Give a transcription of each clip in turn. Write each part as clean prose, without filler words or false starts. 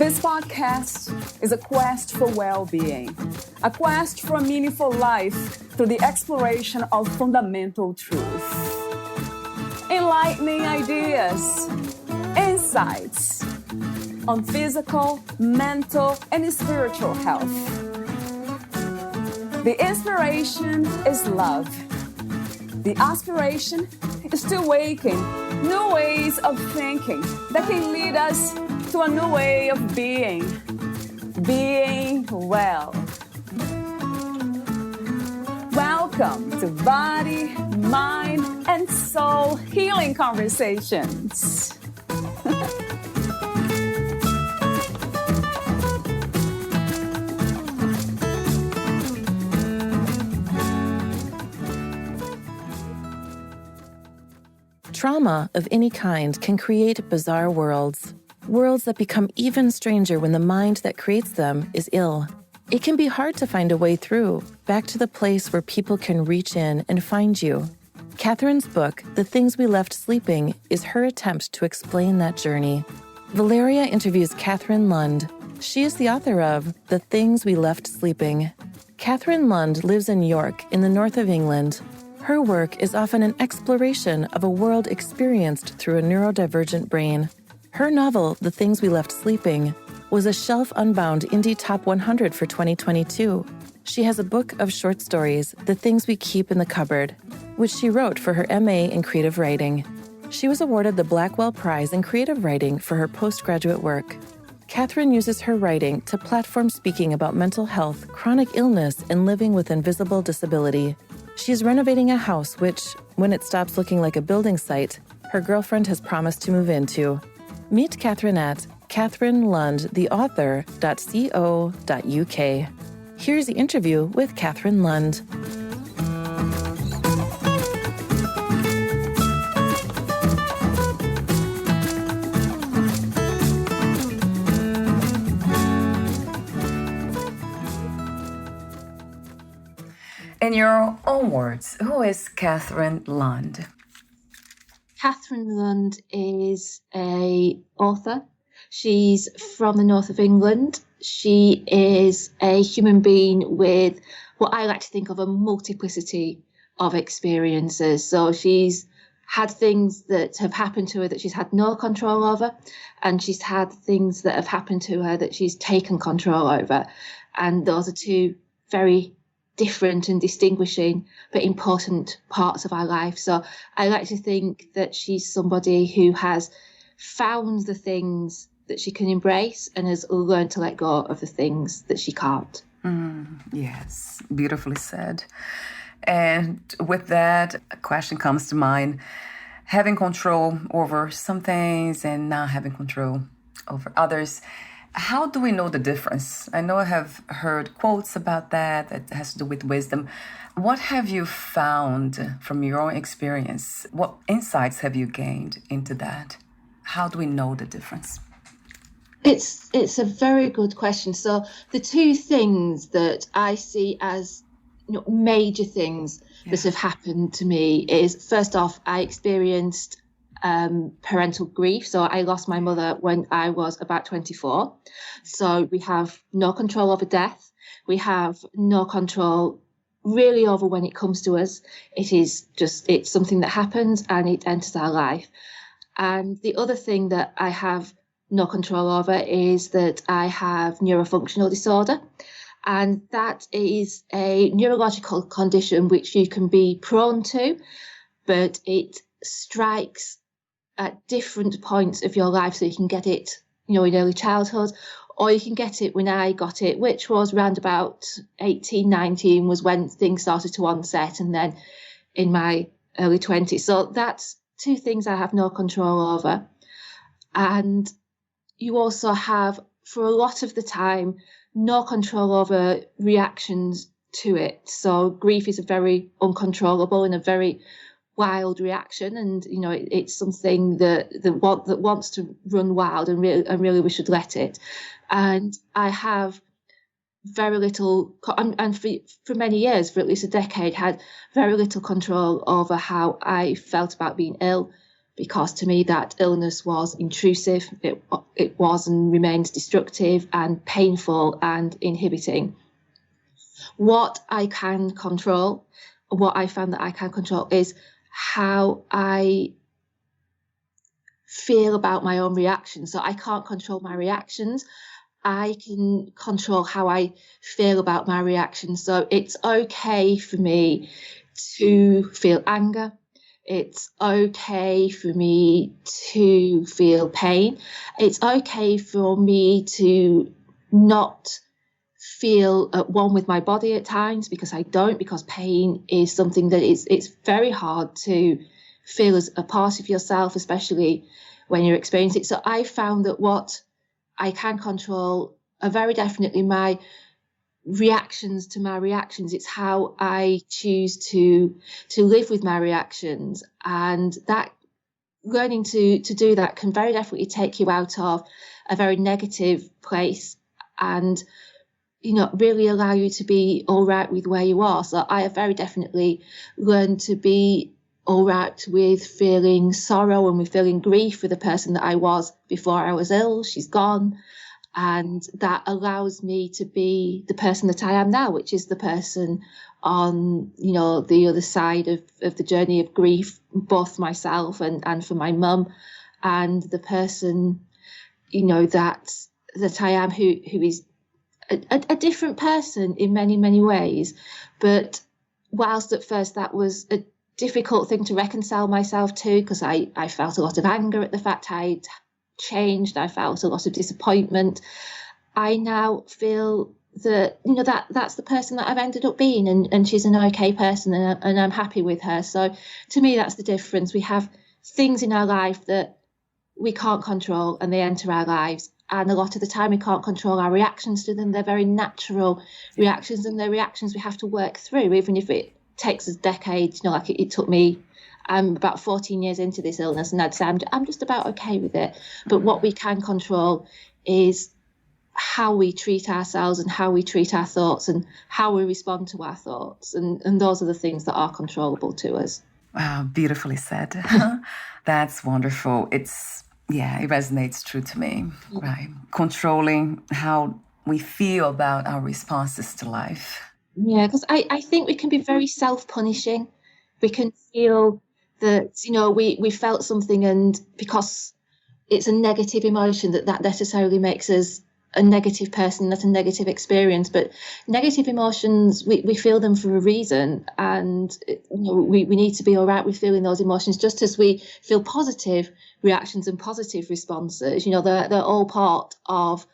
This podcast is a quest for well-being, a quest for a meaningful life through the exploration of fundamental truth. Enlightening ideas, insights on physical, mental, and spiritual health. The inspiration is love. The aspiration is to awaken new ways of thinking that can lead us to a new way of being well. Welcome to Body, Mind, and Soul Healing Conversations. Trauma of any kind can create bizarre worlds that become even stranger when the mind that creates them is ill. It can be hard to find a way through, back to the place where people can reach in and find you. Kathryn's book, The Things We Left Sleeping, is her attempt to explain that journey. Valeria interviews Catherine Lund. She is the author of The Things We Left Sleeping. Catherine Lund lives in York, in the north of England. Her work is often an exploration of a world experienced through a neurodivergent brain. Her novel, The Things We Left Sleeping, was a Shelf Unbound Indie Top 100 for 2022. She has a book of short stories, The Things We Keep in the Cupboard, which she wrote for her MA in creative writing. She was awarded the Blackwell Prize in creative writing for her postgraduate work. Kathryn uses her writing to platform speaking about mental health, chronic illness, and living with invisible disability. She is renovating a house which, when it stops looking like a building site, her girlfriend has promised to move into. Meet Kathryn at kathrynlund.co.uk. Here's the interview with Kathryn Lund. In your own words, who is Kathryn Lund? Catherine Lund is an author. She's from the north of England. She is a human being with what I like to think of a multiplicity of experiences. So she's had things that have happened to her that she's had no control over, and she's had things that have happened to her that she's taken control over. And those are two very different and distinguishing but important parts of our life. So I like to think that she's somebody who has found the things that she can embrace and has learned to let go of the things that she can't. Yes, beautifully said. And with that, a question comes to mind. Having control over some things and not having control over others. How do we know the difference? I know I have heard quotes about that has to do with wisdom. What have you found from your own experience? What insights have you gained into that? How do we know the difference? It's a very good question. So the two things that I see as major things that have happened to me is, first off, I experienced parental grief. So I lost my mother when I was about 24. So we have no control over death. We have no control really over when it comes to us. It's something that happens and it enters our life. And the other thing that I have no control over is that I have neurofunctional disorder. And that is a neurological condition which you can be prone to, but it strikes at different points of your life. So you can get it, in early childhood, or you can get it when I got it, which was around about 18, 19 was when things started to onset, and then in my early 20s. So that's two things I have no control over. And you also have, for a lot of the time, no control over reactions to it. So grief is a very uncontrollable and a very wild reaction, and it's something that wants to run wild, and really we should let it. And I have very little, and for many years, for at least a decade, had very little control over how I felt about being ill, because to me that illness was intrusive. It was and remains destructive and painful and inhibiting. What I can control, what I found that I can control, is how I feel about my own reactions. So I can't control my reactions. I can control how I feel about my reactions. So it's okay for me to feel anger. It's okay for me to feel pain. It's okay for me to not feel at one with my body at times, because I don't, because pain is something that it's very hard to feel as a part of yourself, especially when you're experiencing it. So I found that what I can control are very definitely my reactions to my reactions. It's how I choose to live with my reactions, and that learning to do that can very definitely take you out of a very negative place and really allow you to be all right with where you are. So I have very definitely learned to be all right with feeling sorrow and with feeling grief for the person that I was before I was ill. She's gone. And that allows me to be the person that I am now, which is the person on, the other side of the journey of grief, both myself and for my mum, and the person, that I am who is a different person in many, many ways. But whilst at first that was a difficult thing to reconcile myself to, because I felt a lot of anger at the fact I'd changed, I felt a lot of disappointment, I now feel that that's the person that I've ended up being, and she's an okay person, and I'm happy with her. So to me, that's the difference. We have things in our life that we can't control, and they enter our lives, and a lot of the time we can't control our reactions to them. They're very natural reactions, and they're reactions we have to work through, even if it takes us decades. Like it took me, I'm about 14 years into this illness, and I'd say I'm just about okay with it. But what we can control is how we treat ourselves and how we treat our thoughts and how we respond to our thoughts. And those are the things that are controllable to us. Wow, beautifully said. That's wonderful. It resonates true to me, right? Controlling how we feel about our responses to life. Yeah, because I think we can be very self-punishing. We can feel that, we felt something, and because it's a negative emotion, that necessarily makes us a negative person, that's a negative experience. But negative emotions, we feel them for a reason, and we need to be all right with feeling those emotions, just as we feel positive reactions and positive responses. They're all part of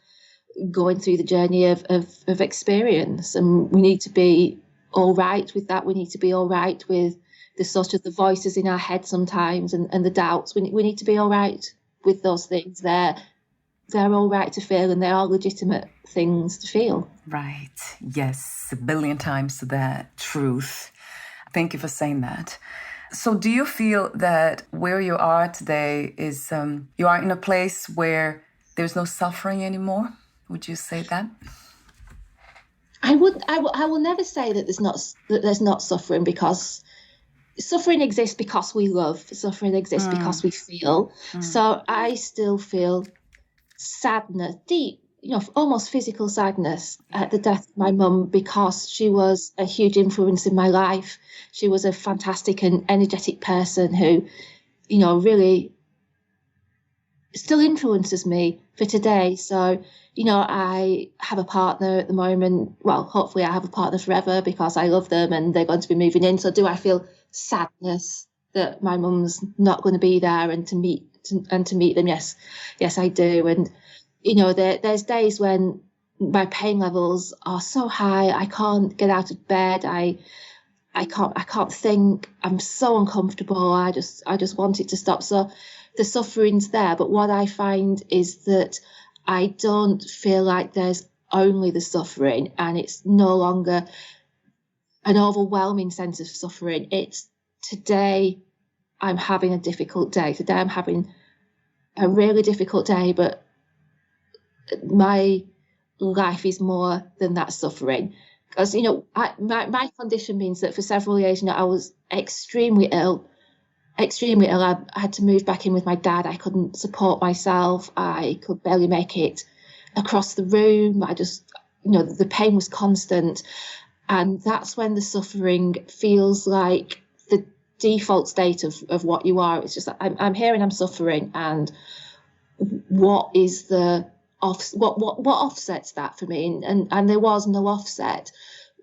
going through the journey of experience, and we need to be all right with that. We need to be all right with the sort of the voices in our head sometimes, and the doubts. We need to be all right with those things. They're all right to feel, and they are legitimate things to feel. Right. Yes, a billion times to that truth. Thank you for saying that. So do you feel that where you are today is you are in a place where there's no suffering anymore? Would you say that? I will never say that there's not suffering, because suffering exists because we love. Suffering exists because we feel. So I still feel sadness, deep, almost physical sadness at the death of my mum, because she was a huge influence in my life. She was a fantastic and energetic person who, really still influences me for today. So, I have a partner at the moment. Well, hopefully I have a partner forever, because I love them and they're going to be moving in. So do I feel sadness that my mum's not going to be there and to meet them? Yes, I do. And, there's days when my pain levels are so high, I can't get out of bed. I can't think. I'm so uncomfortable. I just want it to stop. So the suffering's there. But what I find is that I don't feel like there's only the suffering, and it's no longer an overwhelming sense of suffering. It's today I'm having a difficult day. Today I'm having a really difficult day, but my life is more than that suffering. Because, my condition means that for several years, I was extremely ill. extremely ill. I had to move back in with my dad. I couldn't support myself. I could barely make it across the room. I just, the pain was constant. And that's when the suffering feels like the default state of what you are. It's just like, I'm here and I'm suffering. And what is the what offsets that for me? And there was no offset.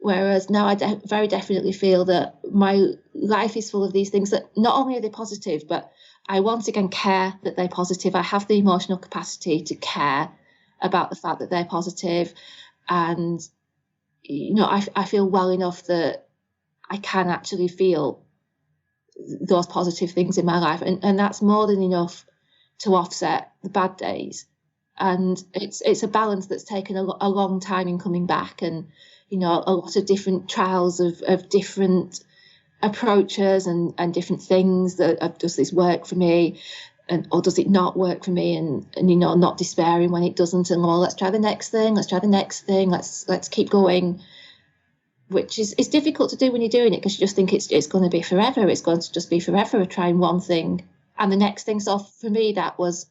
Whereas now I very definitely feel that my life is full of these things that not only are they positive, but I once again care that they're positive. I have the emotional capacity to care about the fact that they're positive. And, I feel well enough that I can actually feel those positive things in my life. And that's more than enough to offset the bad days. And it's a balance that's taken a long time in coming back. And, a lot of different trials of different approaches and different things that does this work for me, or does it not work for me? And not despairing when it doesn't, and let's try the next thing, let's keep going, which is difficult to do when you're doing it, because you just think it's going to be forever. It's going to just be forever trying one thing and the next thing. So for me, that was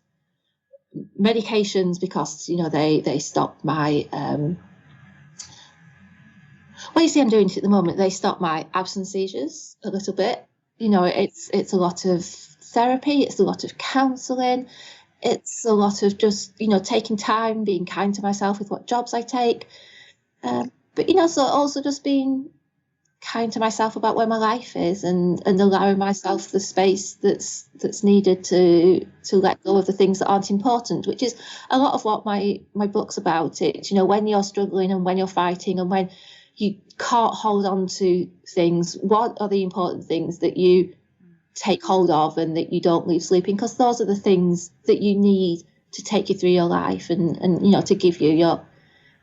medications, because they stopped my well, you see, I'm doing it at the moment. They stop my absence seizures a little bit. It's a lot of therapy. It's a lot of counselling. It's a lot of just, taking time, being kind to myself with what jobs I take. But, so also just being kind to myself about where my life is, and allowing myself the space that's needed to let go of the things that aren't important, which is a lot of what my book's about. It, when you're struggling and when you're fighting and when you can't hold on to things, what are the important things that you take hold of and that you don't leave sleeping? Because those are the things that you need to take you through your life and to give you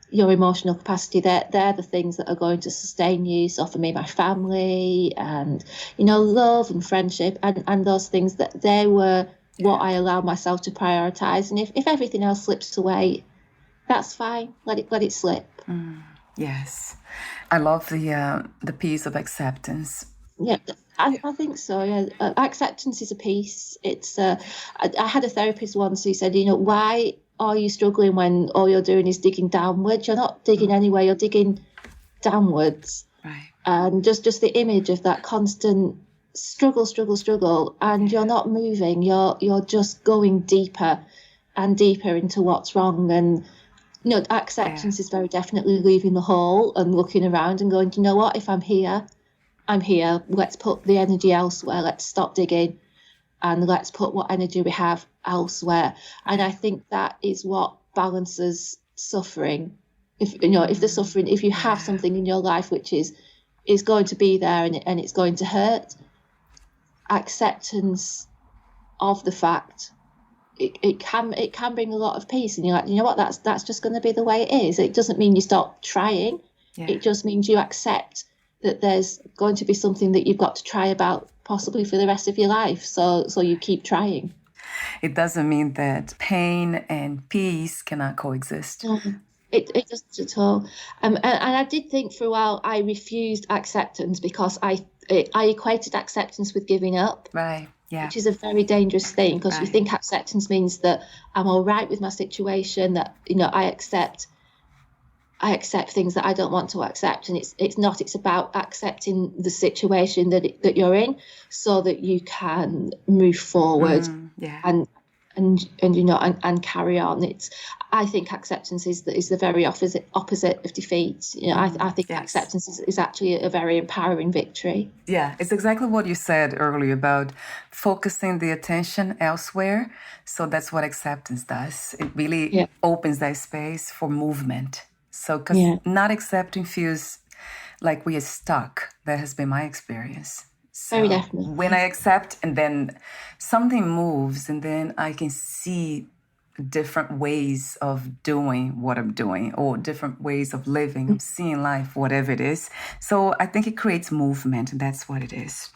your emotional capacity. They're the things that are going to sustain you. So for me, my family and, love and friendship and those things, that they were what I allowed myself to prioritise. And if everything else slips away, that's fine. Let it slip. Yes. I love the piece of acceptance. Yeah, I think so. Yeah, acceptance is a piece. It's I had a therapist once who said, why are you struggling when all you're doing is digging downwards? You're not digging anywhere. You're digging downwards. Right. And just the image of that constant struggle, and you're not moving. You're just going deeper and deeper into what's wrong. And acceptance is very definitely leaving the hole and looking around and going, what? If I'm here, I'm here. Let's put the energy elsewhere. Let's stop digging and let's put what energy we have elsewhere. And I think that is what balances suffering. If the suffering, if you have something in your life which is going to be there and it's going to hurt, acceptance of the fact, it can bring a lot of peace. And you're like, what, that's just going to be the way it is. It doesn't mean you stop trying. It just means you accept that there's going to be something that you've got to try about possibly for the rest of your life. So you keep trying. It doesn't mean that pain and peace cannot coexist. It doesn't at all. And I did think for a while I refused acceptance because I equated acceptance with giving up. Right. Yeah. Which is a very dangerous thing, because you think acceptance means that I'm all right with my situation, that I accept things that I don't want to accept, and it's not. It's about accepting the situation that you're in, so that you can move forward and carry on. I think acceptance is the very opposite of defeat. I think acceptance is actually a very empowering victory. Yeah, it's exactly what you said earlier about focusing the attention elsewhere. So that's what acceptance does. It really opens that space for movement. So because not accepting feels like we are stuck. That has been my experience. So very definitely. When I accept, and then something moves, and then I can see different ways of doing what I'm doing, or different ways of living, of seeing life, whatever it is. So I think it creates movement, and that's what it is.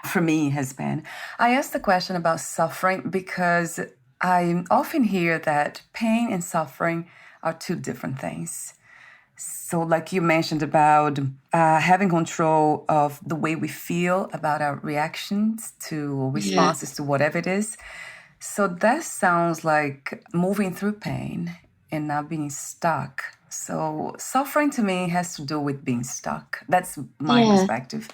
For me, has been. I asked the question about suffering because I often hear that pain and suffering are two different things. So like you mentioned about having control of the way we feel about our reactions to responses to whatever it is. So that sounds like moving through pain and not being stuck. So suffering to me has to do with being stuck. That's my perspective.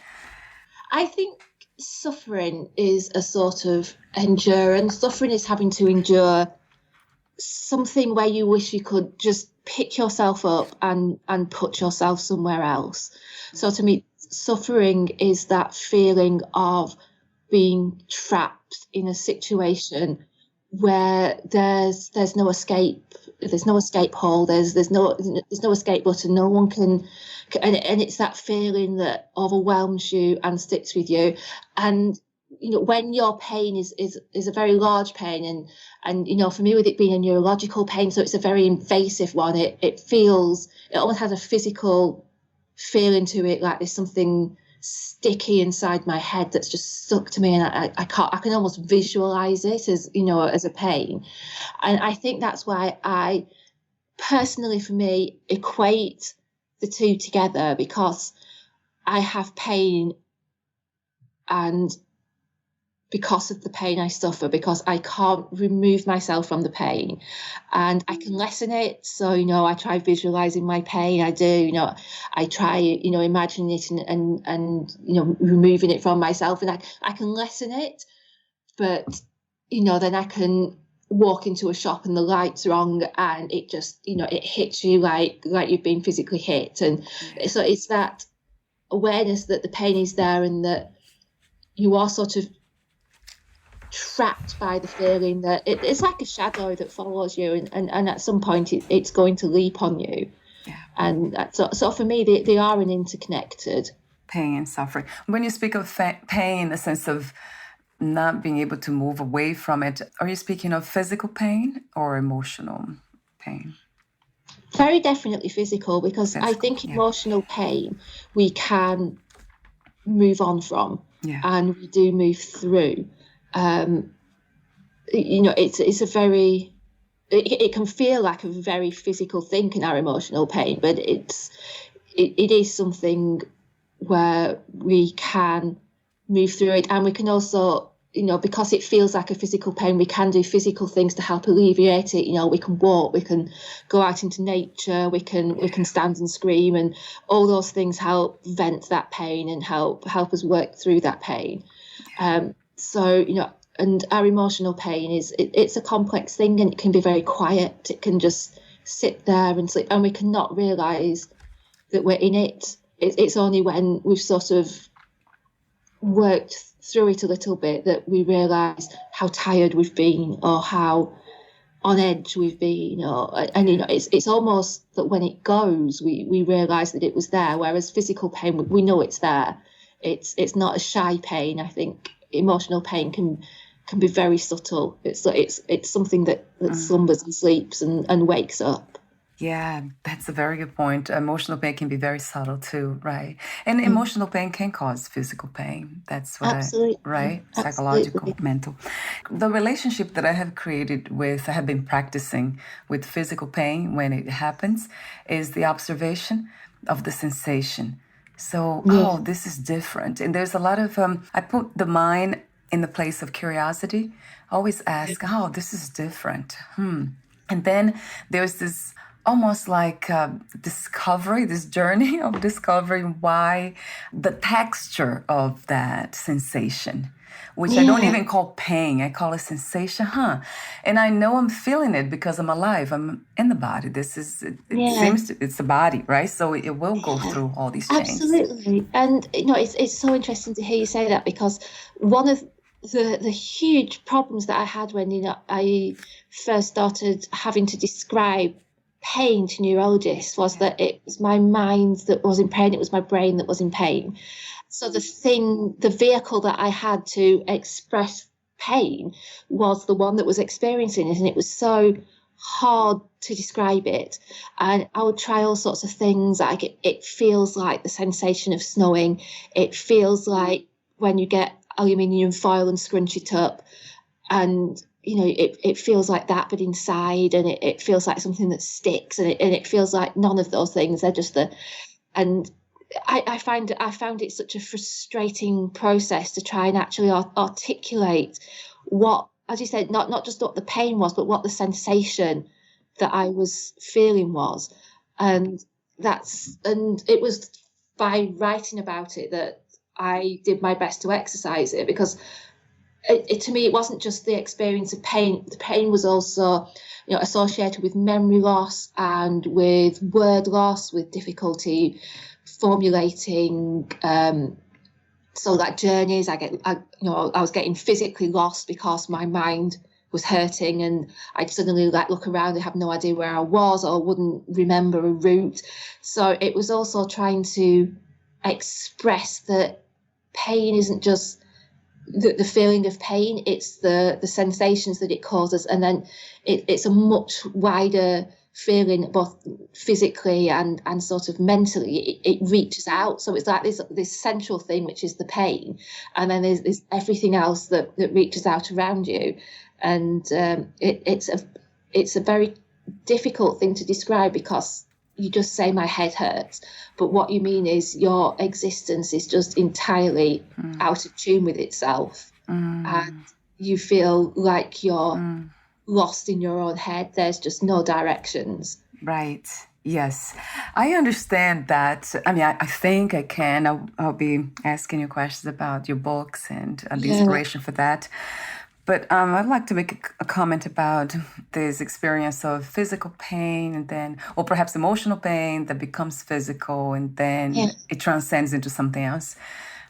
I think suffering is a sort of endurance. Suffering is having to endure something where you wish you could just pick yourself up and put yourself somewhere else. So to me, suffering is that feeling of being trapped in a situation where there's no escape. There's no escape hole. There's no escape button. No one can, and it's that feeling that overwhelms you and sticks with you. And when your pain is a very large pain, and for me, with it being a neurological pain, so it's a very invasive one. It almost has a physical feeling to it, like there's something sticky inside my head that's just stuck to me, and I can almost visualize it as a pain. And I think that's why I personally, for me, equate the two together, because I have pain, and because of the pain I suffer, because I can't remove myself from the pain, and I can lessen it. So, I try visualizing my pain. I do, I try, imagining it and removing it from myself, and I can lessen it. But, then I can walk into a shop and the light's wrong, and it just, it hits you like you've been physically hit. And so it's that awareness that the pain is there, and that you are sort of trapped by the feeling that it's like a shadow that follows you, and at some point it's going to leap on you. And so for me, they are an interconnected. Pain and suffering. When you speak of pain, the sense of not being able to move away from it, are you speaking of physical pain or emotional pain? Very definitely physical, because I think emotional pain we can move on from, and we do move through. It's a very, it can feel like a very physical thing in our emotional pain, but it is something where we can move through it, and we can also, because it feels like a physical pain, we can do physical things to help alleviate it. We can walk, we can go out into nature, we can stand and scream, and all those things help vent that pain and help us work through that pain. So, and our emotional pain it's a complex thing, and it can be very quiet. It can just sit there and sleep, and we cannot realise that we're in it. It's only when we've sort of worked through it a little bit that we realise how tired we've been, or how on edge we've been, it's almost that when it goes, we realise that it was there. Whereas physical pain, we know it's there. It's not a shy pain. I think emotional pain can be very subtle. It's something that slumbers and sleeps and wakes up. Yeah, that's a very good point. Emotional pain can be very subtle too, right? And emotional pain can cause physical pain. That's what Absolutely. Right? Absolutely. Psychological, mental. The relationship that I have I have been practicing with physical pain when it happens is the observation of the sensation. So, this is different. And there's a lot of, I put the mind in the place of curiosity. Always ask, this is different. And then there's this almost like discovery, this journey of discovering why the texture of that sensation, which I don't even call pain, I call it sensation, And I know I'm feeling it because I'm alive, I'm in the body. It's the body, right? So it will go through all these changes. Absolutely. And, it's so interesting to hear you say that, because one of the huge problems that I had when, I first started having to describe pain to neurologists was that it was my mind that was in pain, it was my brain that was in pain. So the vehicle that I had to express pain was the one that was experiencing it, and it was so hard to describe it. And I would try all sorts of things, like it feels like the sensation of snowing, it feels like when you get aluminium foil and scrunch it up, and it feels like that, but inside, and it feels like something that sticks, and it feels like none of those things. They're just and I found it such a frustrating process to try and actually articulate what, as you said, not just what the pain was, but what the sensation that I was feeling was. And it was by writing about it that I did my best to exercise it, because to me, it wasn't just the experience of pain. The pain was also, associated with memory loss and with word loss, with difficulty formulating. So that journeys, I was getting physically lost because my mind was hurting, and I'd suddenly look around and have no idea where I was, or wouldn't remember a route. So it was also trying to express that pain isn't just the feeling of pain, it's the sensations that it causes, and then it's a much wider feeling, both physically and sort of mentally. It reaches out, so it's like this central thing, which is the pain, and then there's everything else that reaches out around you, and it's a very difficult thing to describe, because you just say my head hurts, but what you mean is your existence is just entirely out of tune with itself, and you feel like you're lost in your own head. There's just no directions. Right. Yes. I understand that. I mean, I think I can. I'll be asking you questions about your books and the inspiration for that. But I'd like to make a comment about this experience of physical pain, and then, or perhaps emotional pain that becomes physical, and then it transcends into something else.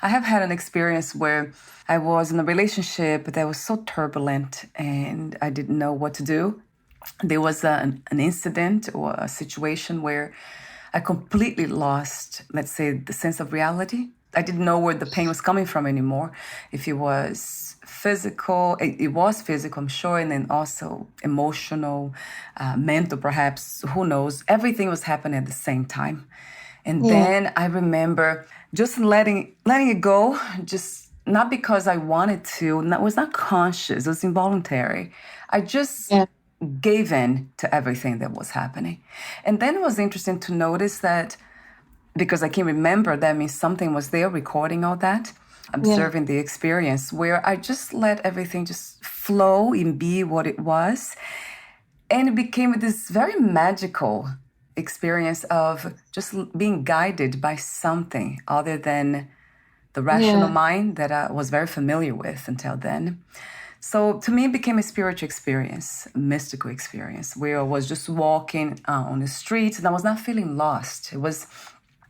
I have had an experience where I was in a relationship that was so turbulent and I didn't know what to do. There was an incident or a situation where I completely lost, let's say, the sense of reality. I didn't know where the pain was coming from anymore. If it was physical, it was physical, I'm sure, and then also emotional, mental, perhaps, who knows. Everything was happening at the same time. And then I remember just letting it go, just not because I wanted to, it was not conscious, it was involuntary. I just gave in to everything that was happening. And then it was interesting to notice that, because I can remember, that means something was there recording all that, observing the experience, where I just let everything just flow and be what it was. And it became this very magical experience of just being guided by something other than the rational mind that I was very familiar with until then. So to me, it became a spiritual experience, a mystical experience, where I was just walking on the streets and I was not feeling lost.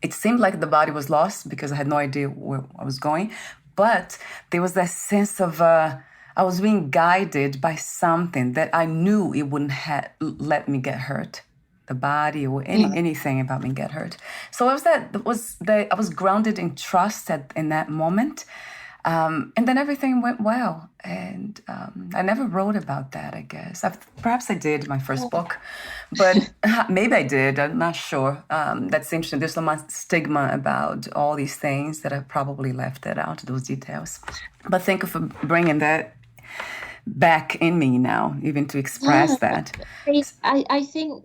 It seemed like the body was lost because I had no idea where I was going. But there was that sense of I was being guided by something that I knew it wouldn't let me get hurt. The body or anything about me get hurt. So I was grounded in trust in that moment. And then everything went well. And I never wrote about that, I guess. Perhaps I did in my first book, but maybe I did. I'm not sure. That's interesting. There's so much stigma about all these things that I probably left that out, those details. But thank you for bringing that back in me now, even to express that. I think,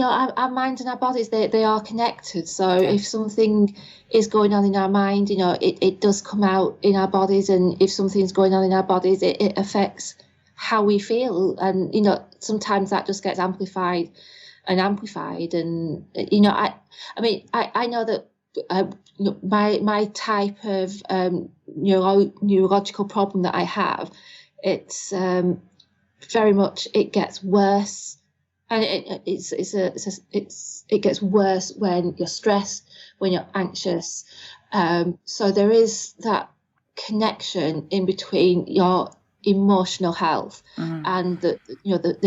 our minds and our bodies, they are connected. So if something is going on in our mind, it does come out in our bodies. And if something's going on in our bodies, it affects how we feel. And, sometimes that just gets amplified. And, I know that my type of neurological problem that I have, it's very much, it gets worse. And it gets worse when you're stressed, when you're anxious. So there is that connection in between your emotional health and the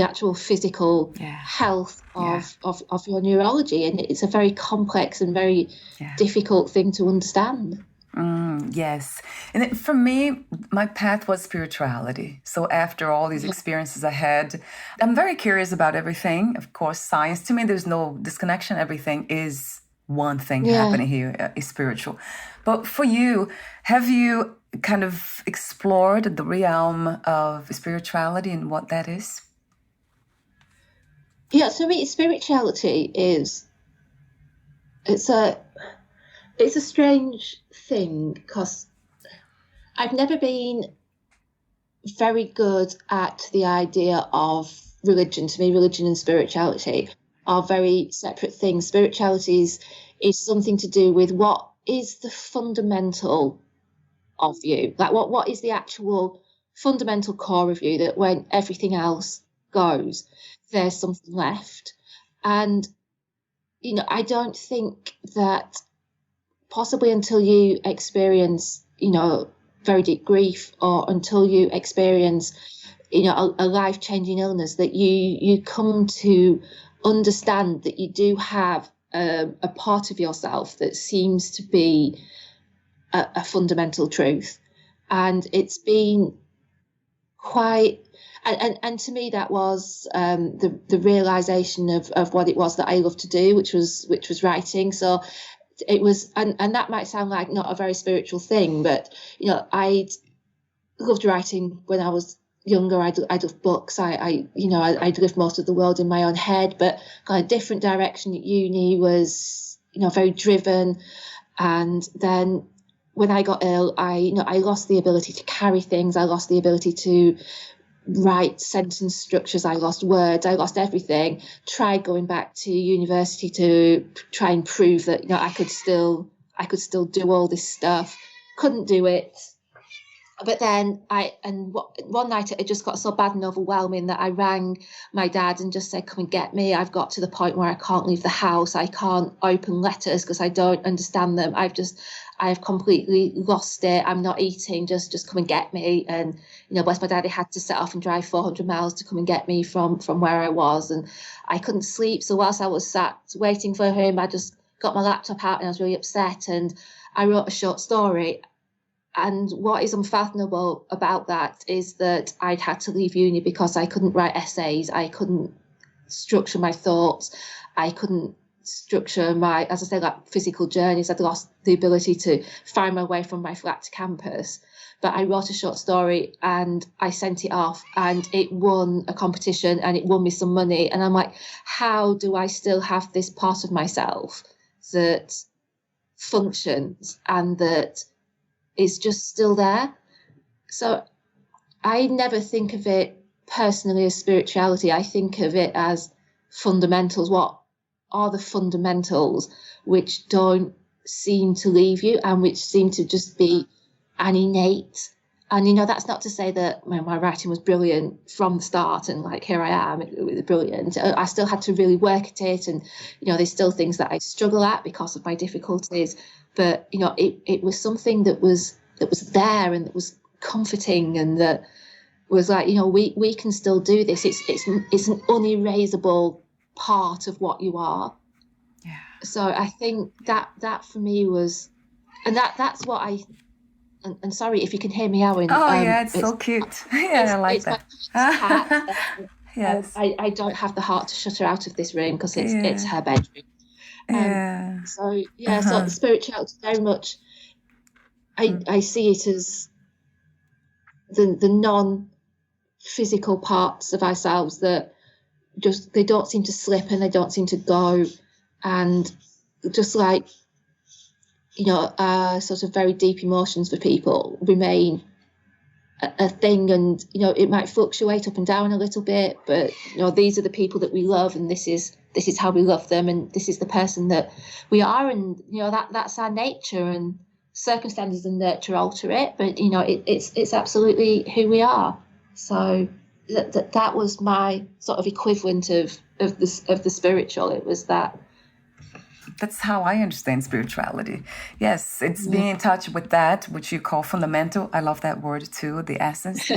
actual physical health of your neurology, and it's a very complex and very difficult thing to understand. Yes. And for me, my path was spirituality. So after all these experiences I had, I'm very curious about everything. Of course, science, to me, there's no disconnection. Everything is one thing happening here is spiritual. But for you, have you kind of explored the realm of spirituality and what that is? Yeah, so spirituality is, it's a strange thing, because I've never been very good at the idea of religion. To me, religion and spirituality are very separate things. Spirituality is something to do with what is the fundamental of you, like what is the actual fundamental core of you, that when everything else goes, there's something left. And I don't think that, possibly until you experience very deep grief, or until you experience a life-changing illness, that you come to understand that you do have a part of yourself that seems to be a fundamental truth. And it's been quite, and to me that was the realization of what it was that I loved to do, which was writing. So it was, and that might sound like not a very spiritual thing, but I'd loved writing when I was younger. I loved books. I'd lived most of the world in my own head, but got a different direction at uni, was very driven. And then when I got ill, I lost the ability to carry things. I lost the ability to write sentence structures. I lost words. I lost everything. Tried going back to university to try and prove that I could still do all this stuff. Couldn't do it. But then one night it just got so bad and overwhelming that I rang my dad and just said, "Come and get me. I've got to the point where I can't leave the house. I can't open letters because I don't understand them. I've completely lost it. I'm not eating. Just come and get me." And bless my dad, he had to set off and drive 400 miles to come and get me from where I was, and I couldn't sleep. So whilst I was sat waiting for him, I just got my laptop out and I was really upset, and I wrote a short story. And what is unfathomable about that is that I'd had to leave uni because I couldn't write essays. I couldn't structure my thoughts. I couldn't structure my, as I say, like physical journeys. I'd lost the ability to find my way from my flat to campus. But I wrote a short story and I sent it off, and it won a competition and it won me some money. And I'm like, how do I still have this part of myself that functions and that is just still there? So I never think of it personally as spirituality. I think of it as fundamentals. What are the fundamentals which don't seem to leave you and which seem to just be an innate? And that's not to say that my writing was brilliant from the start and like here I am, it was brilliant. I still had to really work at it, and there's still things that I struggle at because of my difficulties. But it was something that was there and that was comforting, and that was like, we can still do this. It's an unerasable part of what you are. Yeah. So I think that for me was, and that's what I. And sorry if you can hear me, Owen. Oh yeah, it's so cute. Yeah, I like that. Cat. Yes. I don't have the heart to shut her out of this room because it's her bedroom. Yeah. So so spirituality very much. I see it as the non-physical parts of ourselves that just, they don't seem to slip and they don't seem to go, and just like sort of very deep emotions for people remain a thing, and it might fluctuate up and down a little bit, but these are the people that we love, and this is how we love them, and this is the person that we are, and that's our nature, and circumstances and nurture alter it, but it's absolutely who we are. So that was my sort of equivalent of the spiritual. It was that. That's how I understand spirituality. Yes, it's being in touch with that, which you call fundamental. I love that word too, the essence.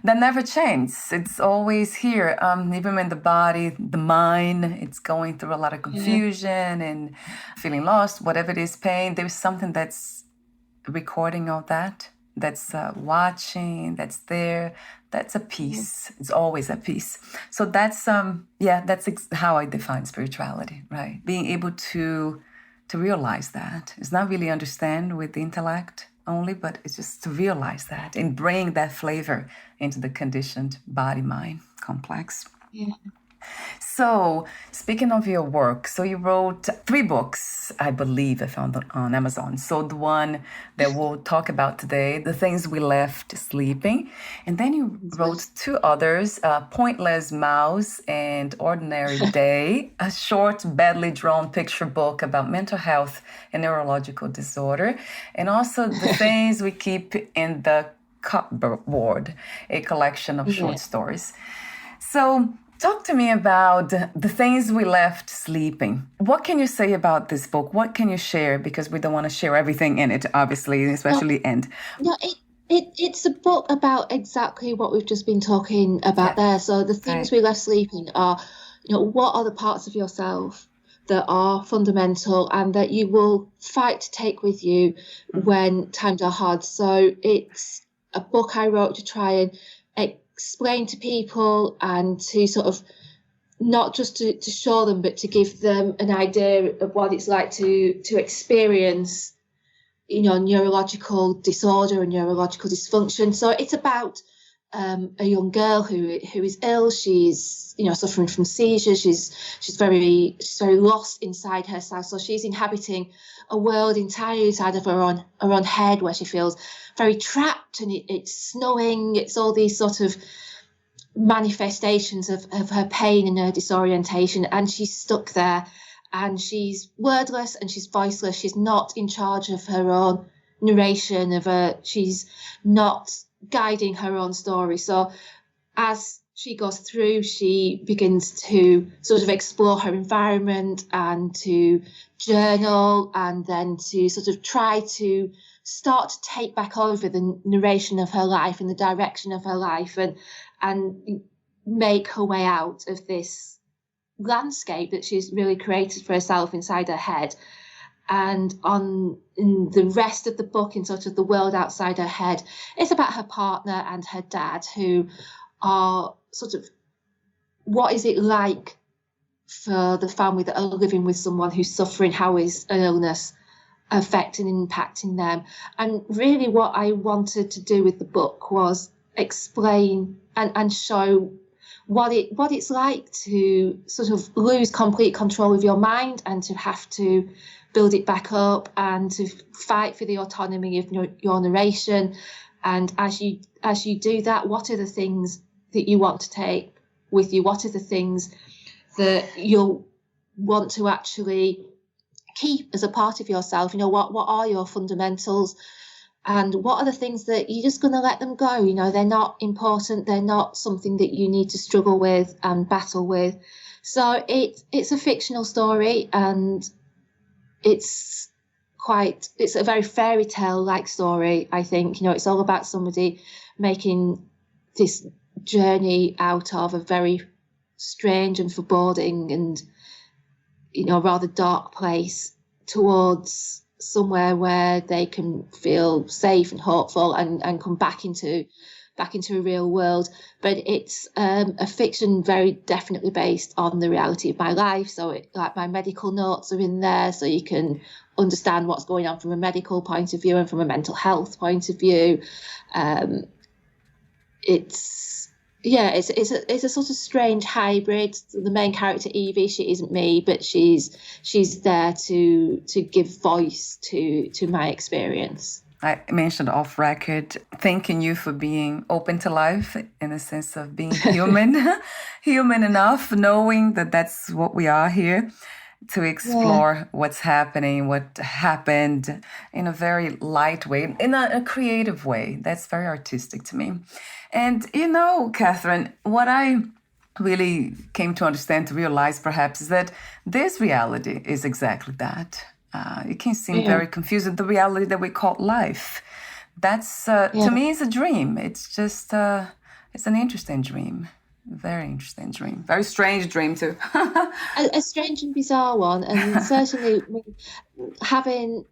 That never changes. It's always here. Even when the body, the mind, it's going through a lot of confusion and feeling lost, whatever it is, pain, there's something that's recording all that, that's watching, that's there. That's a piece. It's always a piece. So that's how I define spirituality, right? Being able to to realize that. It's not really understand with the intellect only, but it's just to realize that and bring that flavor into the conditioned body-mind complex. Yeah. So, speaking of your work, so you wrote 3 books, I believe I found on Amazon. So the one that we'll talk about today, The Things We Left Sleeping. And then you wrote 2 others, Pointless Mouse and Ordinary Day, a short, badly drawn picture book about mental health and neurological disorder. And also The Things We Keep in the Cupboard, a collection of short stories. So, talk to me about The Things We Left Sleeping. What can you say about this book? What can you share? Because we don't want to share everything in it, obviously, especially end. No, it's a book about exactly what we've just been talking about there. So the things we left sleeping are, what are the parts of yourself that are fundamental and that you will fight to take with you when times are hard. So it's a book I wrote to try and explain to people and to sort of not just to show them, but to give them an idea of what it's like to experience, neurological disorder and neurological dysfunction. So it's about a young girl who is ill. She's suffering from seizures. She's very lost inside herself. So she's inhabiting a world entirely inside of her own head, where she feels very trapped, and it's snowing. It's all these sort of manifestations of her pain and her disorientation, and she's stuck there, and she's wordless and she's voiceless. She's not in charge of her own narration she's not guiding her own story. So as she goes through, she begins to sort of explore her environment and to journal, and then to sort of try to start to take back over the narration of her life and the direction of her life, and make her way out of this landscape that she's really created for herself inside her head. And in the rest of the book, in sort of the world outside her head, it's about her partner and her dad, who are sort of, what is it like for the family that are living with someone who's suffering? How is an illness affecting and impacting them? And really what I wanted to do with the book was explain and show what it's like to sort of lose complete control of your mind and to have to build it back up and to fight for the autonomy of your narration. And as you do that, what are the things that you want to take with you? What are the things that you'll want to actually keep as a part of yourself? What are your fundamentals? And what are the things that you're just going to let them go? They're not important. They're not something that you need to struggle with and battle with. So it's a fictional story, and it's a very fairy tale like story, I think. It's all about somebody making this journey out of a very strange and foreboding and, rather dark place towards somewhere where they can feel safe and hopeful and come back into a real world. But it's a fiction very definitely based on the reality of my life. So my medical notes are in there, so you can understand what's going on from a medical point of view and from a mental health point of view. It's a sort of strange hybrid. The main character, Evie, she isn't me, but she's there to give voice to my experience. I mentioned off record, thanking you for being open to life in the sense of being human, human enough, knowing that that's what we are here, to explore what's happening, what happened in a very light way, in a creative way. That's very artistic to me. And, Kathryn, what I really came to understand, to realize perhaps, is that this reality is exactly that. It can seem very confusing, the reality that we call life. That's, to me, is a dream. It's just, it's an interesting dream. Very interesting dream. Very strange dream, too. a strange and bizarre one. And certainly having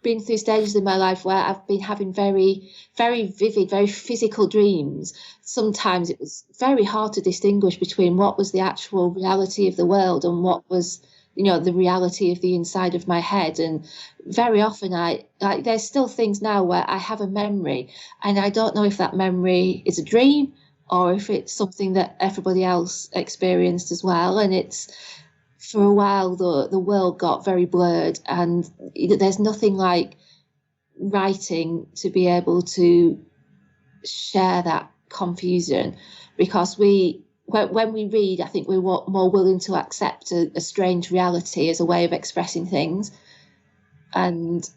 been through stages in my life where I've been having very, very vivid, very physical dreams. Sometimes it was very hard to distinguish between what was the actual reality of the world and what was the reality of the inside of my head. And very often there's still things now where I have a memory and I don't know if that memory is a dream or if it's something that everybody else experienced as well. And it's, for a while, the world got very blurred, and there's nothing like writing to be able to share that confusion, because when we read, I think we're more willing to accept a strange reality as a way of expressing things. And,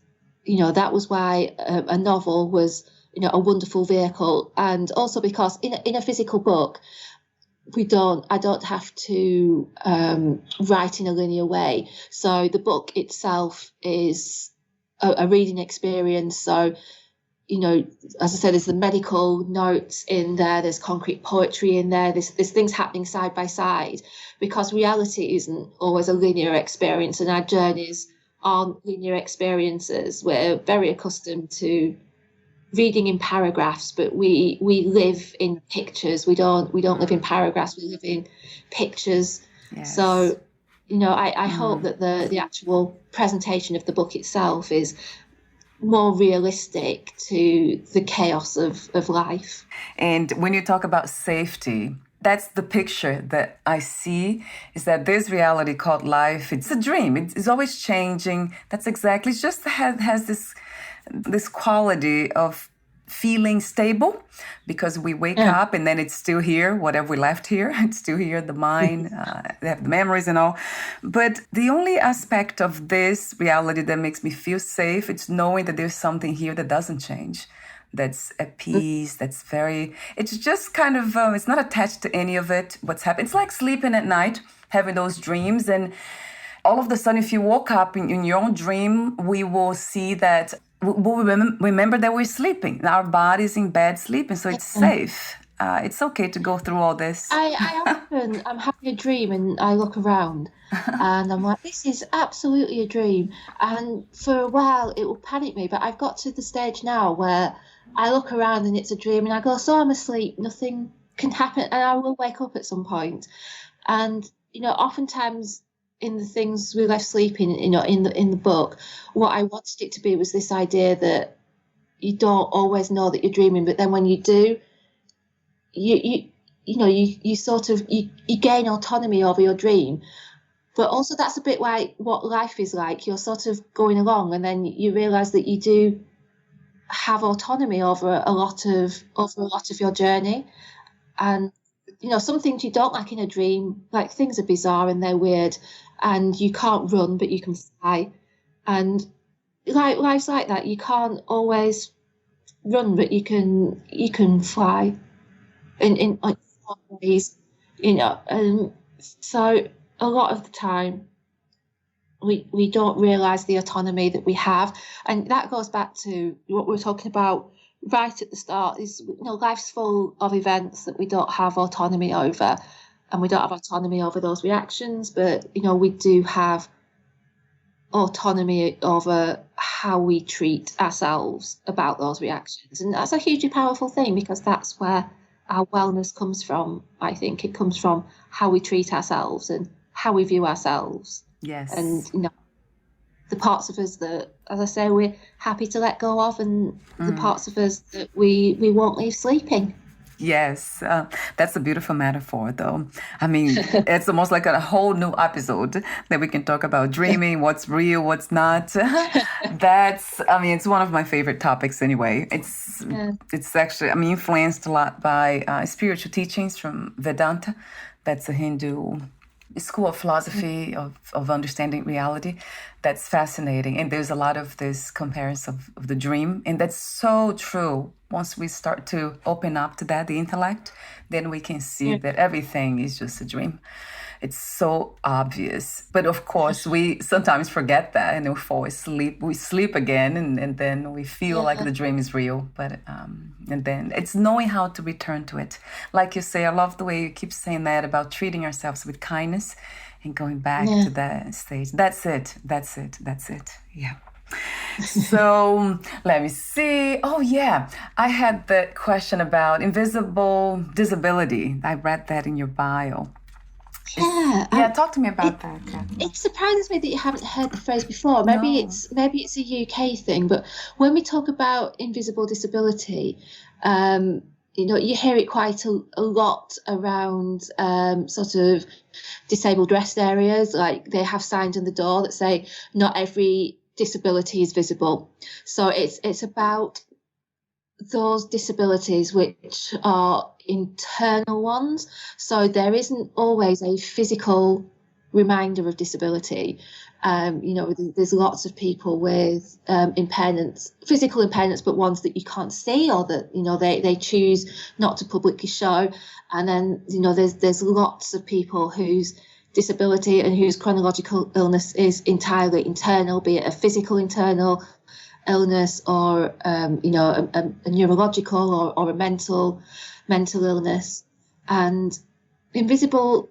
that was why a novel was, a wonderful vehicle. And also because in a physical book, I don't have to write in a linear way. So the book itself is a reading experience. So, as I said, there's the medical notes in there, there's concrete poetry in there, there's things happening side by side, because reality isn't always a linear experience, and our journeys aren't linear experiences. We're very accustomed to reading in paragraphs, but we live in pictures. We don't live in paragraphs, we live in pictures. Yes. So, I hope that the actual presentation of the book itself is more realistic to the chaos of life. And when you talk about safety, that's the picture that I see, is that this reality called life, it's a dream. It's always changing. That's exactly, it just has this quality of feeling stable, because we wake up and then it's still here, whatever we left here, it's still here, the mind, they have the memories and all. But the only aspect of this reality that makes me feel safe, it's knowing that there's something here that doesn't change, that's at peace, it's just kind of, it's not attached to any of it, what's happening. It's like sleeping at night, having those dreams, and all of a sudden, if you woke up in your own dream, we will see that we'll remember that we're sleeping. Our body's in bed sleeping, so it's safe. It's okay to go through all this. I'm having a dream and I look around and I'm like, this is absolutely a dream. And for a while it will panic me, but I've got to the stage now where I look around and it's a dream and I go, so I'm asleep, nothing can happen, and I will wake up at some point. And, oftentimes in the things we left sleeping, in the book, what I wanted it to be was this idea that you don't always know that you're dreaming, but then when you do, you sort of you gain autonomy over your dream. But also that's a bit like what life is like. You're sort of going along, and then you realise that you do have autonomy over a lot of your journey. And some things you don't like in a dream, like things are bizarre and they're weird, and you can't run, but you can fly. And life's like that. You can't always run, but you can fly in like ways, And so a lot of the time, we don't realise the autonomy that we have, and that goes back to what we were talking about right at the start. Is life's full of events that we don't have autonomy over. And we don't have autonomy over those reactions, but, we do have autonomy over how we treat ourselves about those reactions. And that's a hugely powerful thing, because that's where our wellness comes from, I think. It comes from how we treat ourselves and how we view ourselves. Yes. And, the parts of us that, as I say, we're happy to let go of, and the parts of us that we won't leave sleeping. Yes, that's a beautiful metaphor, though. I mean, it's almost like a whole new episode that we can talk about dreaming, what's real, what's not. It's one of my favorite topics anyway. It's actually, influenced a lot by spiritual teachings from Vedanta. That's a Hindu school of philosophy of understanding reality. That's fascinating. And there's a lot of this comparison of the dream. And that's so true. Once we start to open up to that, the intellect, then we can see that everything is just a dream. It's so obvious. But of course, we sometimes forget that and we fall asleep. We sleep again and then we feel like the dream is real. But and then it's knowing how to return to it. Like you say, I love the way you keep saying that about treating ourselves with kindness and going back to that stage. That's it. Yeah. So let me see. Oh, yeah. I had the question about invisible disability. I read that in your bio. Yeah, talk to me about that, Catherine. It surprises me that you haven't heard the phrase before. Maybe it's a UK thing, but when we talk about invisible disability, you hear it quite a lot around sort of disabled rest areas. Like they have signs on the door that say not every disability is visible. So it's about those disabilities which are internal ones. So there isn't always a physical reminder of disability. There's lots of people with impairments, physical impairments, but ones that you can't see or that, they choose not to publicly show. And then, there's lots of people whose disability and whose chronological illness is entirely internal, be it a physical internal illness or a neurological or a mental illness. And invisible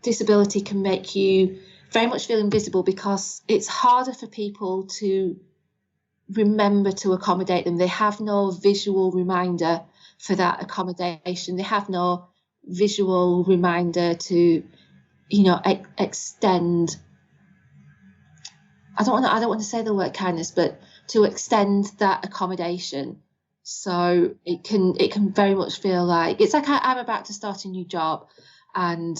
disability can make you very much feel invisible because it's harder for people to remember to accommodate them. They have no visual reminder for that accommodation. They have no visual reminder to extend. I don't want to say the word kindness, but to extend that accommodation. So it can very much feel like it's like I'm about to start a new job, and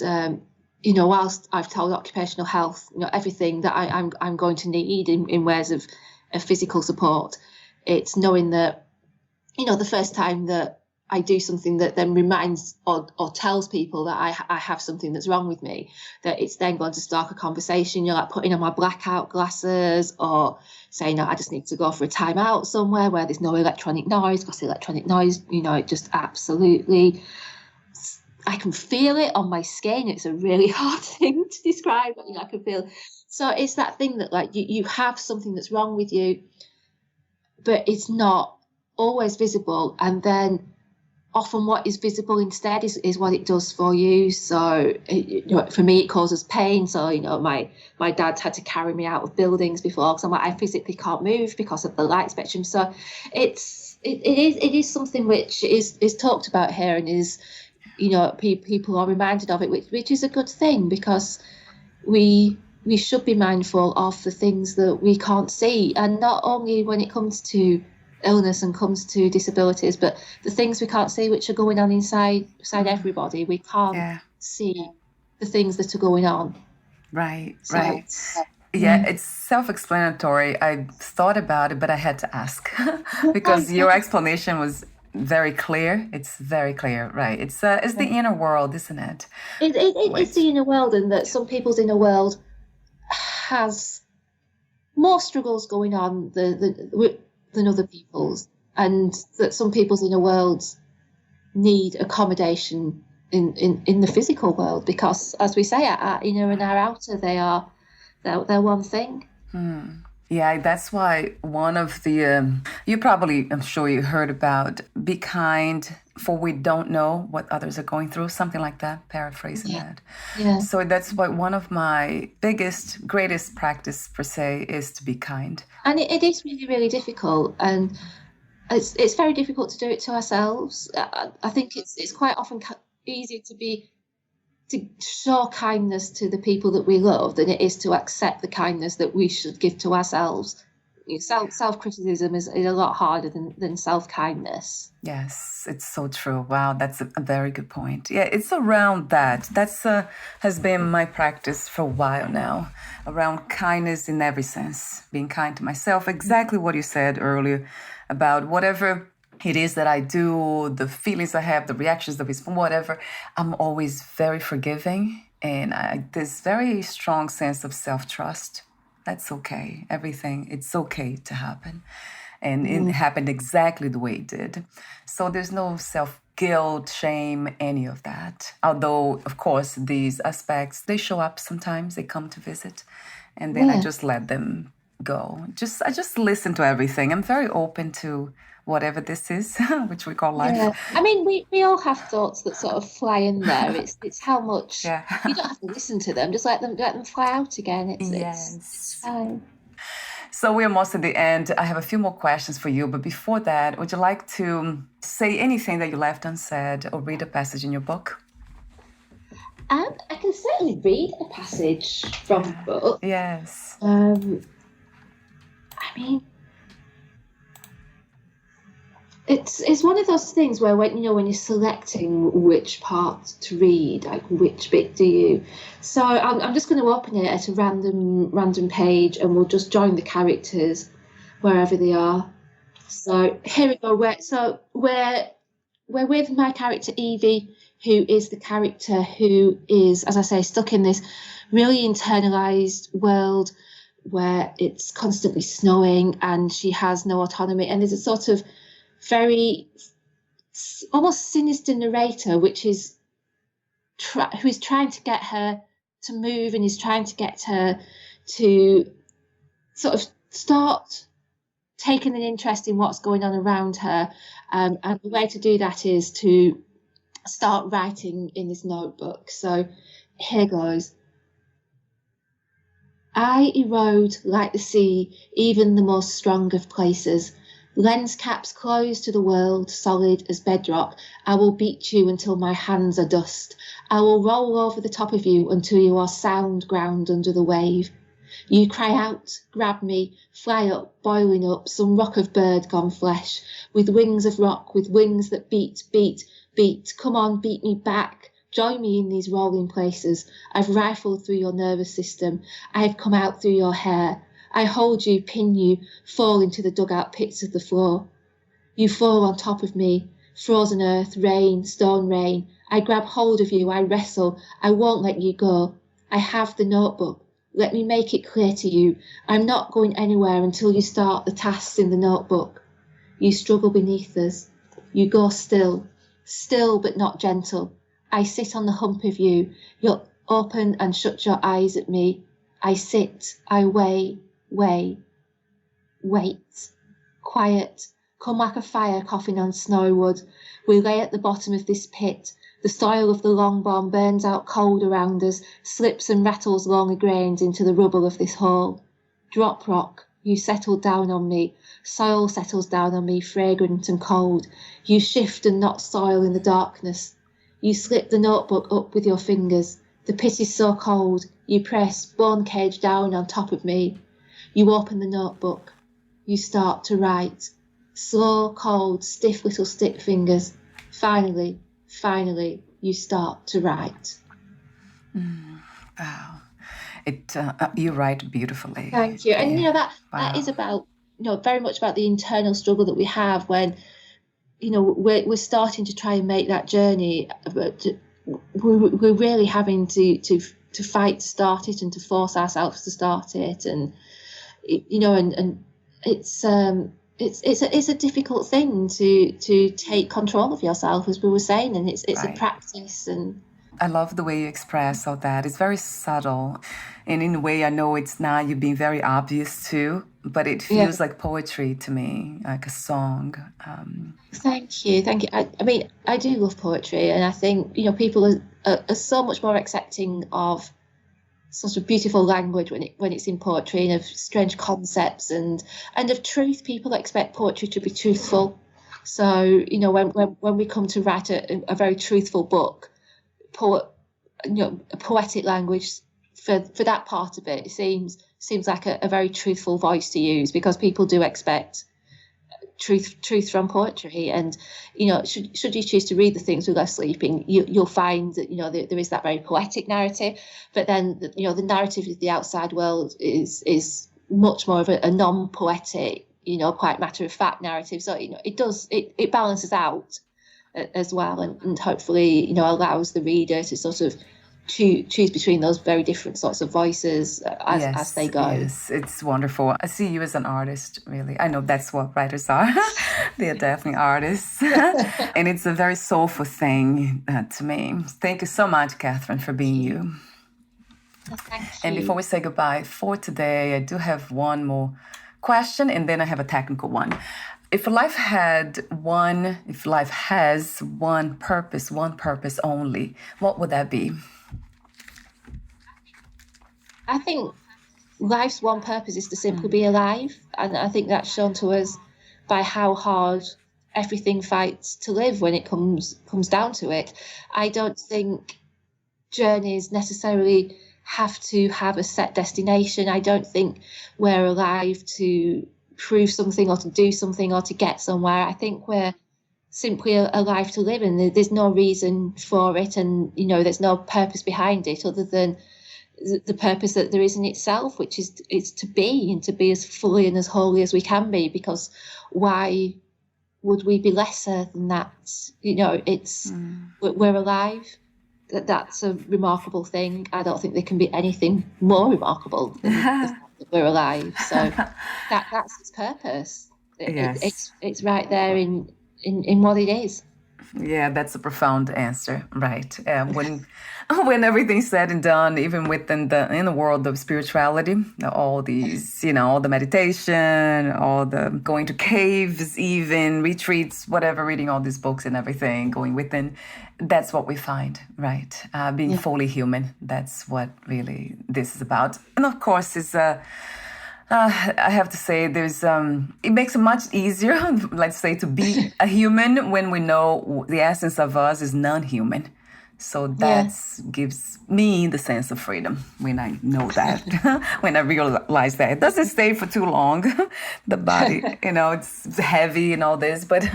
whilst I've told occupational health everything that I'm going to need in ways of physical support, it's knowing that the first time that I do something that then reminds or tells people that I have something that's wrong with me, that it's then going to start a conversation. You're like putting on my blackout glasses or saying, I just need to go for a time out somewhere where there's no electronic noise, because electronic noise, it just absolutely, I can feel it on my skin. It's a really hard thing to describe, but I can feel. So it's that thing that like you have something that's wrong with you, but it's not always visible. And then often what is visible instead is what it does for you. So for me, it causes pain. So, my dad had to carry me out of buildings before because I physically can't move because of the light spectrum. So it is something which is talked about here and is, people are reminded of it, which is a good thing, because we should be mindful of the things that we can't see, and not only when it comes to illness and comes to disabilities, but the things we can't see which are going on inside everybody. We can't see the things that are going on. Right. Yeah, it's self-explanatory. I thought about it, but I had to ask because your explanation was very clear. It's very clear, right? It's the inner world, isn't it? It's the inner world, and that some people's inner world has more struggles going on than other people's, and that some people's inner worlds need accommodation in the physical world, because, as we say, our inner and our outer, they're one thing. Yeah, that's why one of the I'm sure you heard about be kind, for we don't know what others are going through, something like that, paraphrasing that. Yeah. So that's why one of my greatest practice per se is to be kind. And it is really, really difficult, and it's very difficult to do it to ourselves. I think it's quite often easier to show kindness to the people that we love than it is to accept the kindness that we should give to ourselves. Self-criticism is a lot harder than self-kindness. Yes, it's so true. Wow, that's a very good point. Yeah, it's around that. That's has been my practice for a while now, around kindness in every sense, being kind to myself. Exactly what you said earlier about whatever it is that I do, the feelings I have, the reactions, the response, whatever. I'm always very forgiving, and this very strong sense of self-trust. That's okay. Everything, it's okay to happen. And it happened exactly the way it did. So there's no self-guilt, shame, any of that. Although, of course, these aspects, they show up sometimes. They come to visit. And then I just let them go. I just listen to everything. I'm very open to whatever this is, which we call life. Yeah. I mean, we all have thoughts that sort of fly in there. It's how much you don't have to listen to them. Just let them fly out again. It's fine. So we're almost at the end. I have a few more questions for you, but before that, would you like to say anything that you left unsaid or read a passage in your book? I can certainly read a passage from the book. Yes. I mean, it's one of those things where when you're selecting which part to read, like which bit do you? So I'm just going to open it at a random page, and we'll just join the characters wherever they are. So here we go. We're with my character Evie, who is the character who is, as I say, stuck in this really internalized world where it's constantly snowing and she has no autonomy. And there's a sort of very almost sinister narrator, which is who is trying to get her to move and is trying to get her to sort of start taking an interest in what's going on around her. And the way to do that is to start writing in this notebook. So here goes. I erode like the sea, even the most strong of places. Lens caps closed to the world, solid as bedrock. I will beat you until my hands are dust. I will roll over the top of you until you are sound ground under the wave. You cry out, grab me, fly up, boiling up, some rock of bird gone flesh, with wings of rock, with wings that beat, beat, beat. Come on, beat me back. Join me in these rolling places. I've rifled through your nervous system. I have come out through your hair. I hold you, pin you, fall into the dugout pits of the floor. You fall on top of me, frozen earth, rain, stone rain. I grab hold of you, I wrestle. I won't let you go. I have the notebook. Let me make it clear to you. I'm not going anywhere until you start the tasks in the notebook. You struggle beneath us. You go still but not gentle. I sit on the hump of you. You open and shut your eyes at me. I sit, I wait. Quiet, come like a fire coughing on snow wood. We lay at the bottom of this pit. The soil of the Longbourn burns out cold around us, slips and rattles longer grains into the rubble of this hole. Drop rock, you settle down on me. Soil settles down on me, fragrant and cold. You shift and knot soil in the darkness. You slip the notebook up with your fingers. The pit is so cold. You press, bone cage down on top of me. You open the notebook. You start to write. Slow, cold, stiff little stick fingers. Finally, you start to write. Wow. You write beautifully. Thank you. And that is about, very much about the internal struggle that we have when, we're starting to try and make that journey, but we're really having to fight to start it and to force ourselves to start it, and it's a difficult thing to take control of yourself, as we were saying, and it's right. A practice. And I love the way you express all that. It's very subtle, and in a way I know it's not you being very obvious too, but it feels like poetry to me, like a song. Thank you. I mean, I do love poetry, and I think people are so much more accepting of sort of beautiful language when it's in poetry, and of strange concepts and of truth. People expect poetry to be truthful. So when we come to write a very truthful book, a poetic language for that part of it, seems like a very truthful voice to use, because people do expect truth from poetry. And should you choose to read the things we go sleeping, you'll find that there is that very poetic narrative, but then the narrative of the outside world is much more of a non-poetic, quite matter-of-fact narrative. So it balances out as well, and hopefully allows the reader to sort of choose between those very different sorts of voices as they go. Yes, it's wonderful. I see you as an artist, really. I know that's what writers are. They are definitely artists. And it's a very soulful thing to me. Thank you so much, Kathryn, for being you. Thank you. And before we say goodbye for today, I do have one more question, and then I have a technical one. If life has one purpose only, what would that be? I think life's one purpose is to simply be alive, and I think that's shown to us by how hard everything fights to live when it comes down to it. I don't think journeys necessarily have to have a set destination. I don't think we're alive to prove something or to do something or to get somewhere. I think we're simply alive to live, and there's no reason for it, and there's no purpose behind it other than the purpose that there is in itself, which is to be, and to be as fully and as wholly as we can be, because why would we be lesser than that? We're alive. That's a remarkable thing. I don't think there can be anything more remarkable than the fact that we're alive. So that's its purpose. Yes. It's right there in what it is. Yeah, that's a profound answer, right? When everything's said and done, even in the world of spirituality, all these, all the meditation, all the going to caves, even retreats, whatever, reading all these books and everything, going within, that's what we find, right? Being fully human. That's what really this is about. And of course, it's I have to say, it makes it much easier, let's say, to be a human when we know the essence of us is non-human. So that gives me the sense of freedom when I know that, when I realize that. It doesn't stay for too long, the body, it's heavy and all this, but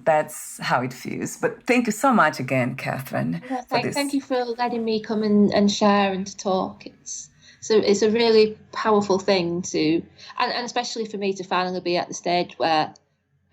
that's how it feels. But thank you so much again, Kathryn. Thank you for letting me come and share and to talk. It's a really powerful thing and especially for me to finally be at the stage where,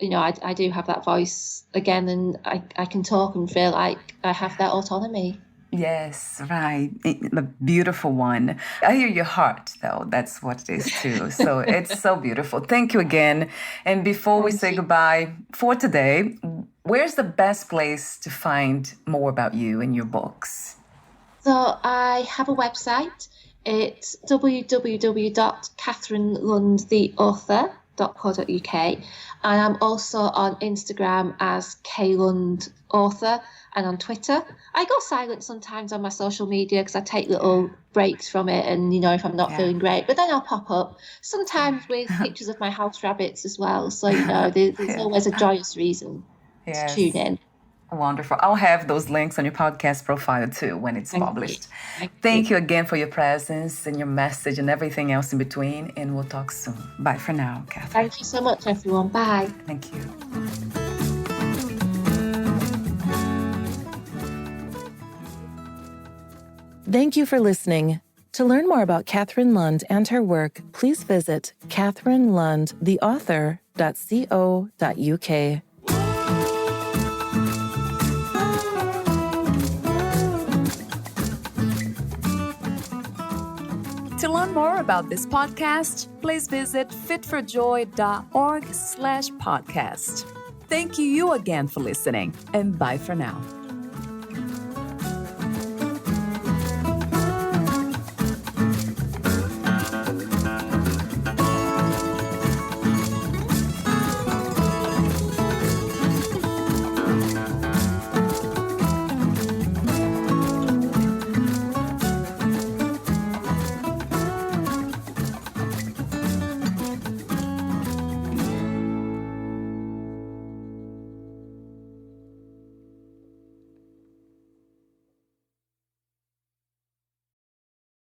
I do have that voice again, and I can talk and feel like I have that autonomy. Yes, right. A beautiful one. I hear your heart, though. That's what it is, too. So it's so beautiful. Thank you again. And before we say goodbye for today, where's the best place to find more about you and your books? So I have a website. It's www.kathrynlundtheauthor.co.uk, and I'm also on Instagram as klundauthor, and on Twitter. I go silent sometimes on my social media because I take little breaks from it, and if I'm not feeling great, but then I'll pop up sometimes with pictures of my house rabbits as well. So there's always a joyous reason to tune in. Wonderful. I'll have those links on your podcast profile too when it's published. Thank you again for your presence and your message and everything else in between. And we'll talk soon. Bye for now, Kathryn. Thank you so much, everyone. Bye. Thank you. Thank you for listening. To learn more about Catherine Lund and her work, please visit kathrynlundtheauthor.co.uk. To learn more about this podcast, please visit fitforjoy.org/podcast. Thank you again for listening, and bye for now.